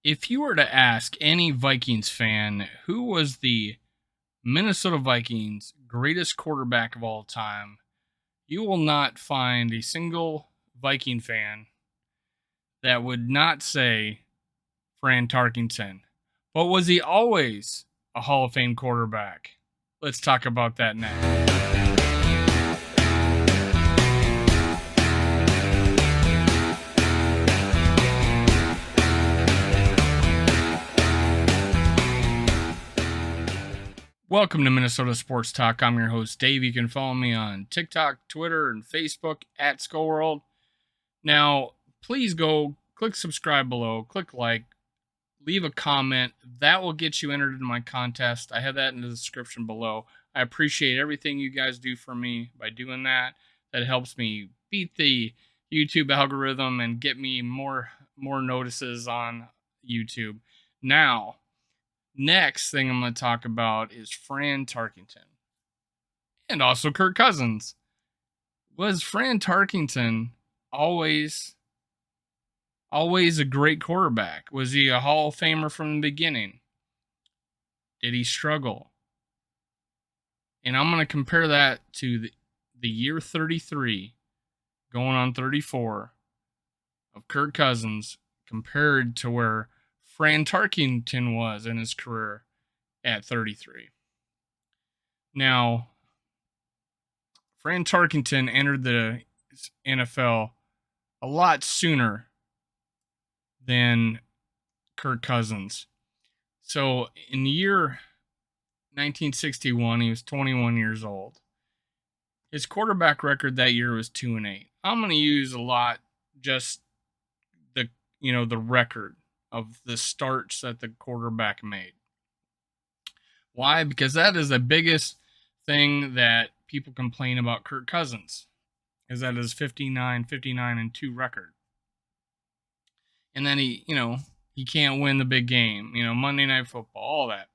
If you were to ask any Vikings fan who was the Minnesota Vikings' greatest quarterback of all time, you will not find a single Viking fan that would not say Fran Tarkenton. But was he always a Hall of Fame quarterback? Let's talk about that next. Welcome to Minnesota Sports Talk. I'm your host, Dave. You can follow me on TikTok, Twitter, and Facebook at SkullWorld. Now, please go click subscribe below, click like, leave a comment. That will get you entered into my contest. I have that in the description below. I appreciate everything you guys do for me by doing that. That helps me beat the YouTube algorithm and get me more notices on YouTube. Now, next thing I'm going to talk about is Fran Tarkenton and also Kirk Cousins. Was Fran Tarkenton always a great quarterback? Was he a Hall of Famer from the beginning? Did he struggle? And I'm going to compare that to the year 33 going on 34 of Kirk Cousins compared to where Fran Tarkenton was in his career at 33. Now, Fran Tarkenton entered the NFL a lot sooner than Kirk Cousins. So in the year 1961, he was 21 years old. His quarterback record that year was 2-8. I'm going to use a lot just the record of the starts that the quarterback made. Why? Because that is the biggest thing that people complain about Kirk Cousins, is that his 59-2 record. And then he can't win the big game, Monday Night Football, all that.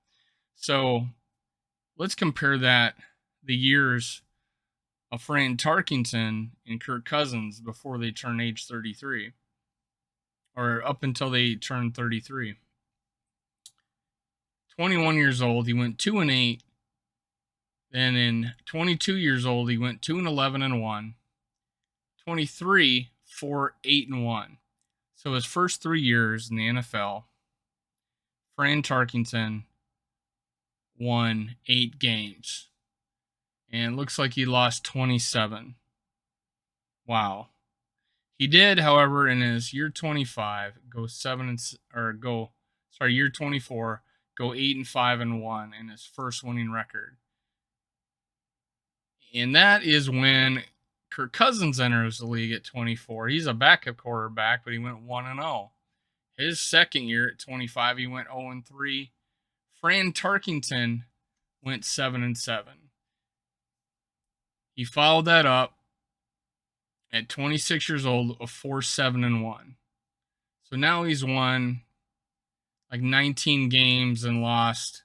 So let's compare the years of Fran Tarkenton and Kirk Cousins before they turn age 33. Or up until they turned 33. 21 years old, he went 2-8. Then in 22 years old, he went 2-11-1. 23, 4-8-1. So his first 3 years in the NFL, Fran Tarkenton won 8 games. And it looks like he lost 27. Wow. He did, however, in his year 25 year 24 go 8-5-1 in his first winning record. And that is when Kirk Cousins enters the league at 24. He's a backup quarterback, but he went 1-0. His second year at 25, he went 0-3. Fran Tarkenton went 7-7. He followed that up at 26 years old of 4-7-1. So now he's won like 19 games and lost,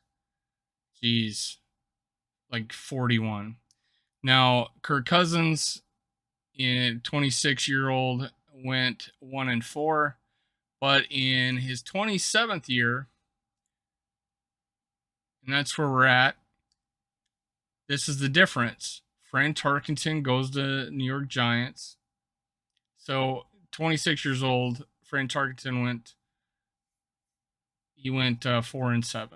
like 41. Now, Kirk Cousins, 26-year-old, went 1-4. But in his 27th year, and that's where we're at, this is the difference. Fran Tarkenton goes to New York Giants. So 26 years old, Fran Tarkenton went 4-7.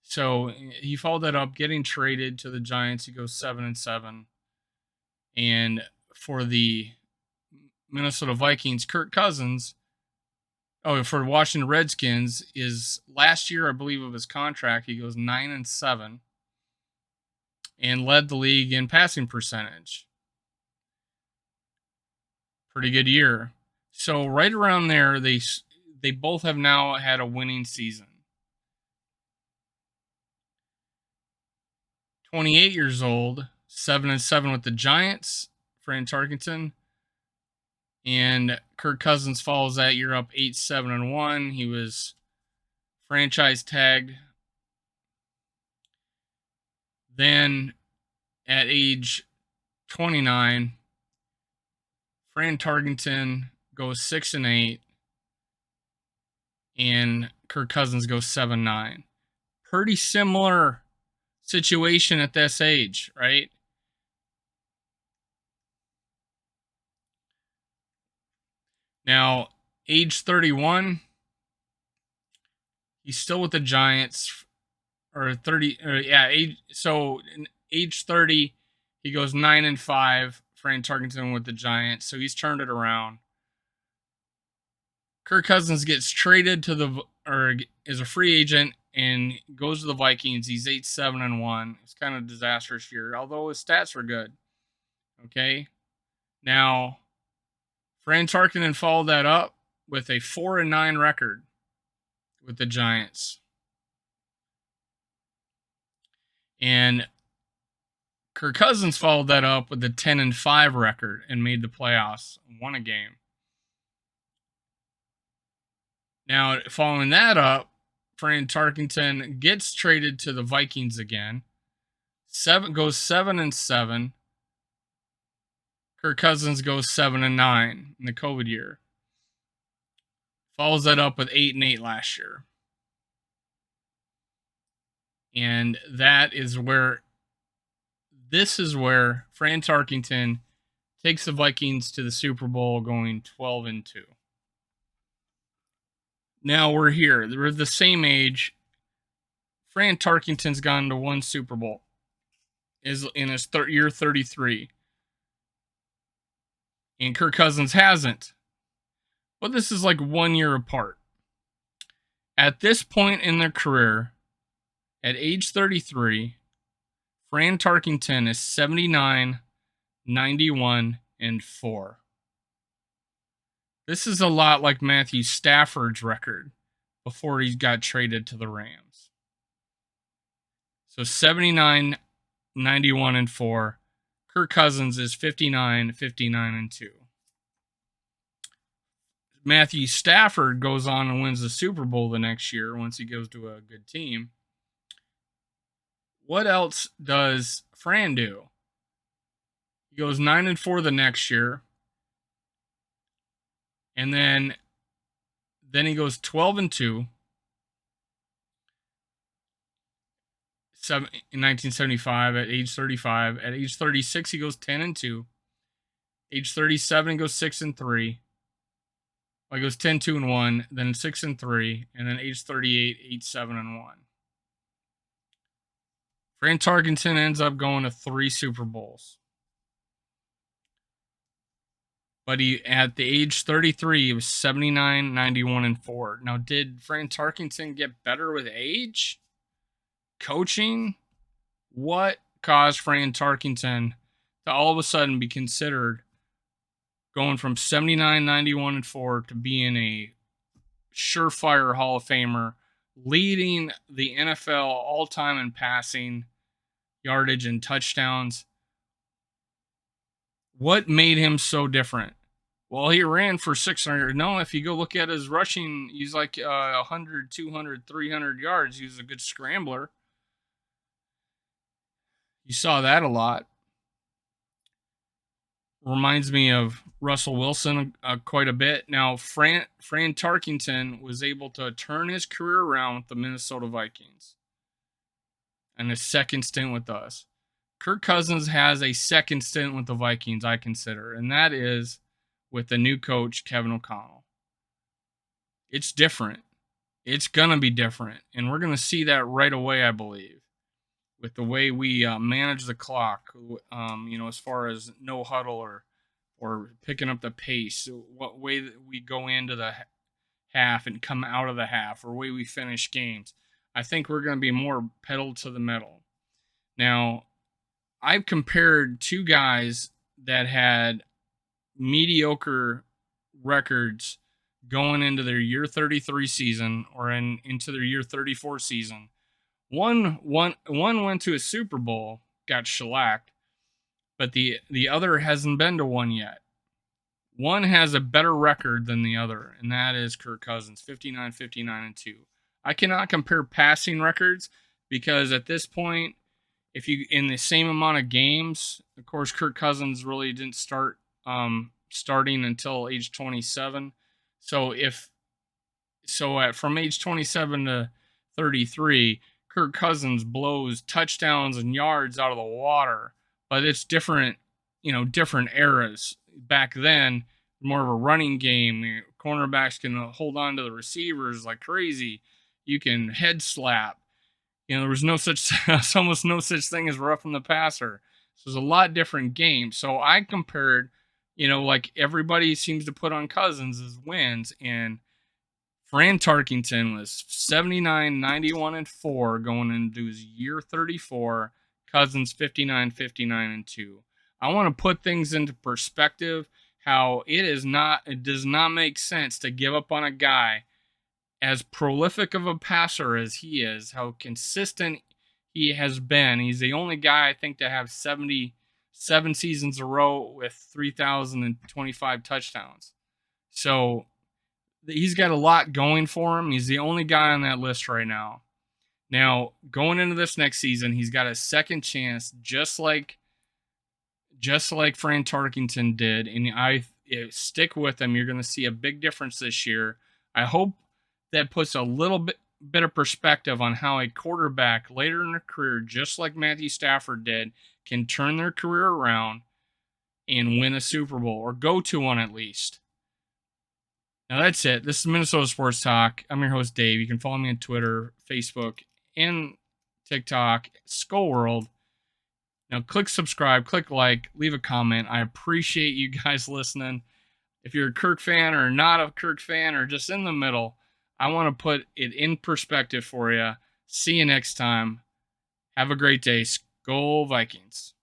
So he followed that up, getting traded to the Giants. He goes 7-7. And for the Minnesota Vikings, Kirk Cousins, for Washington Redskins, is last year, I believe, of his contract, he goes 9-7 and led the league in passing percentage. Pretty good year. So right around there, they both have now had a winning season. 28 years old, 7-7 with the Giants, Fran Tarkenton. And Kirk Cousins follows that year up 8-7-1. He was franchise tagged. Then at age 29, Fran Tarkenton goes 6-8, and Kirk Cousins goes 7-9. Pretty similar situation at this age, right? Now, age 31, he's still with the Giants, or 30, age 30, he goes 9-5. Fran Tarkenton with the Giants, so he's turned it around. Kirk Cousins gets traded is a free agent and goes to the Vikings. He's 8-7-1. It's kind of a disastrous year, although his stats were good. Okay, now Fran Tarkenton followed that up with a 4-9 record with the Giants, and Kirk Cousins followed that up with a 10-5 record and made the playoffs, won a game. Now, following that up, Fran Tarkenton gets traded to the Vikings again. Goes 7-7. Kirk Cousins goes 7-9 in the COVID year. Follows that up with 8-8 last year. And this is where Fran Tarkenton takes the Vikings to the Super Bowl, going 12-2. Now we're here. We're the same age. Fran Tarkenton's gone to one Super Bowl. Is in his year 33. And Kirk Cousins hasn't. But this is like 1 year apart. At this point in their career, at age 33, Fran Tarkenton is 79-91-4. This is a lot like Matthew Stafford's record before he got traded to the Rams. So 79-91-4. Kirk Cousins is 59-59-2. Matthew Stafford goes on and wins the Super Bowl the next year once he goes to a good team. What else does Fran do? He goes 9-4 the next year. And then he goes 12-2. In 1975 at age 35. At age 36, he goes 10-2. Age 37, he goes 6-3. Well, he goes 10-2-1, then 6-3, and then age 38, 8-7-1. Fran Tarkenton ends up going to 3 Super Bowls. But at the age 33, he was 79-91-4. Now, did Fran Tarkenton get better with age? Coaching? What caused Fran Tarkenton to all of a sudden be considered going from 79-91-4 to being a surefire Hall of Famer, leading the NFL all-time in passing, yardage, and touchdowns? What made him so different? Well, he ran for 600. No, if you go look at his rushing, he's like 100, 200, 300 yards. He was a good scrambler. You saw that a lot. Reminds me of Russell Wilson quite a bit. Now, Fran Tarkenton was able to turn his career around with the Minnesota Vikings and his second stint with us. Kirk Cousins has a second stint with the Vikings, I consider, and that is with the new coach, Kevin O'Connell. It's different. It's going to be different, and we're going to see that right away, I believe, with the way we manage the clock, as far as no huddle or picking up the pace, what way that we go into the half and come out of the half, or way we finish games. I think we're going to be more pedal to the metal. Now, I've compared two guys that had mediocre records going into their year 33 season or into their year 34 season. One went to a Super Bowl, got shellacked, but the other hasn't been to one yet. One has a better record than the other, and that is Kirk Cousins, 59-59-2. I cannot compare passing records because at this point, if you in the same amount of games, of course, Kirk Cousins really didn't start starting until age 27. So if So from age 27 to 33, Kirk Cousins blows touchdowns and yards out of the water. But it's different, different eras. Back then, more of a running game. Cornerbacks can hold on to the receivers like crazy. You can head slap. There was no such, almost no such thing as roughing the passer. So it was a lot different game. So I compared, like everybody seems to put on Cousins as wins, and Fran Tarkenton was 79, 91, and 4 going into his year 34. Cousins 59, 59, and 2. I want to put things into perspective how it does not make sense to give up on a guy as prolific of a passer as he is, how consistent he has been. He's the only guy I think to have 77 seasons in a row with 3,025 touchdowns. So he's got a lot going for him. He's the only guy on that list right now. Now, going into this next season, he's got a second chance, just like Fran Tarkenton did, and I stick with him. You're going to see a big difference this year. I hope that puts a little bit of perspective on how a quarterback later in their career, just like Matthew Stafford did, can turn their career around and win a Super Bowl, or go to one at least. Now that's it. This is Minnesota Sports Talk. I'm your host, Dave. You can follow me on Twitter, Facebook, and TikTok, Skull World. Now click subscribe, click like, leave a comment. I appreciate you guys listening. If you're a Kirk fan or not a Kirk fan or just in the middle, I want to put it in perspective for you. See you next time. Have a great day. Skol Vikings.